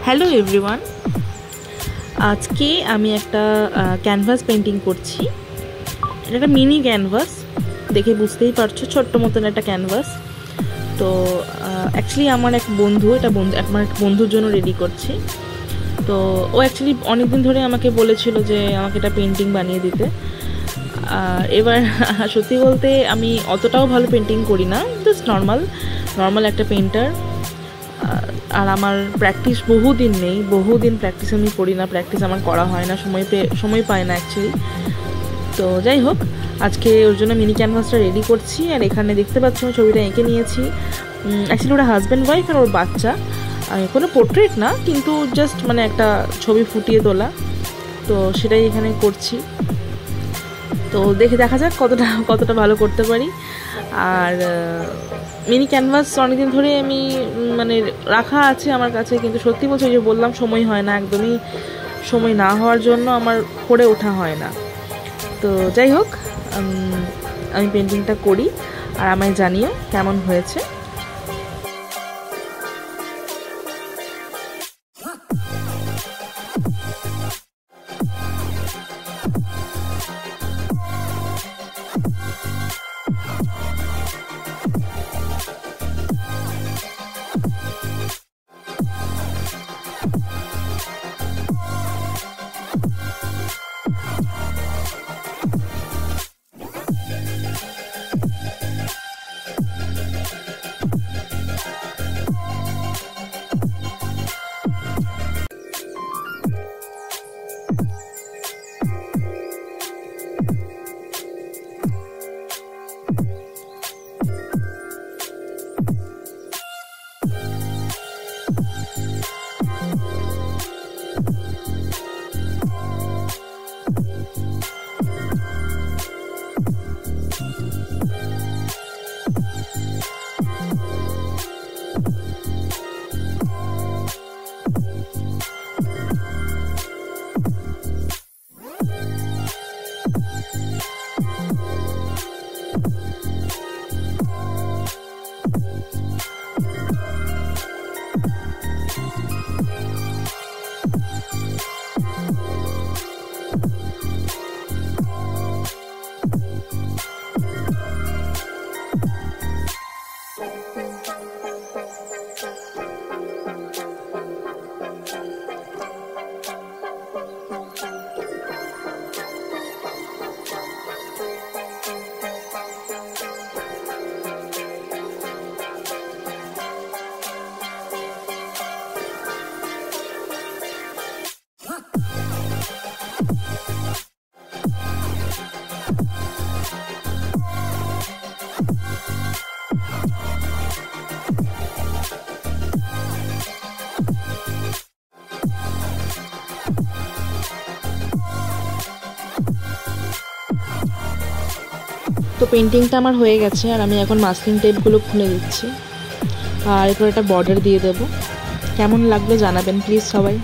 Hello everyone, আজকে আমি একটা ক্যানভাস পেন্টিং করছি। এটা একটা মিনি ক্যানভাস, দেখে বুঝতেই পারছো, ছোট্ট মতন একটা ক্যানভাস। তো অ্যাকচুয়ালি আমার এক বন্ধু, আমার এক বন্ধুর জন্য রেডি করছি। তো ও অ্যাকচুয়ালি অনেকদিন ধরে আমাকে বলেছিল যে আমাকে এটা পেন্টিং বানিয়ে দিতে। এবার সত্যি বলতে আমি অতটাও ভালো পেন্টিং করি না, জাস্ট নর্মাল একটা পেন্টার। আর আমার প্র্যাকটিস বহুদিন প্র্যাকটিস আমি করি না, প্র্যাকটিস আমার করা হয় না, সময় পায় না অ্যাকচুয়ালি। তো যাই হোক, আজকে ওর জন্য মিনি ক্যানভাসটা রেডি করছি। আর এখানে দেখতে পাচ্ছি আমি ছবিটা এঁকে নিয়েছি। অ্যাকচুয়ালি ওরা হাজব্যান্ড ওয়াইফ আর ওর বাচ্চা, কোনো পোর্ট্রেট না, কিন্তু জাস্ট মানে একটা ছবি ফুটিয়ে তোলা। তো সেটাই এখানে করছি। তো দেখা যাক কতটা ভালো করতে পারি। আর মিনি ক্যানভাস অনেকদিন ধরে আমি মানে রাখা আছে আমার কাছে, কিন্তু সত্যি বলছি, যে বললাম সময় হয় না, একদমই সময় না হওয়ার জন্য আমার করে ওঠা হয় না। তো যাই হোক, আমি পেন্টিংটা করি আর আমায় জানিও কেমন হয়েছে। তো পেন্টিংটা আমার হয়ে গেছে, আর আমি এখন মাস্কিং টেপগুলো খুলে দিচ্ছি, আর এরপর একটা বর্ডার দিয়ে দেবো। কেমন লাগলো জানাবেন প্লিজ সবাই।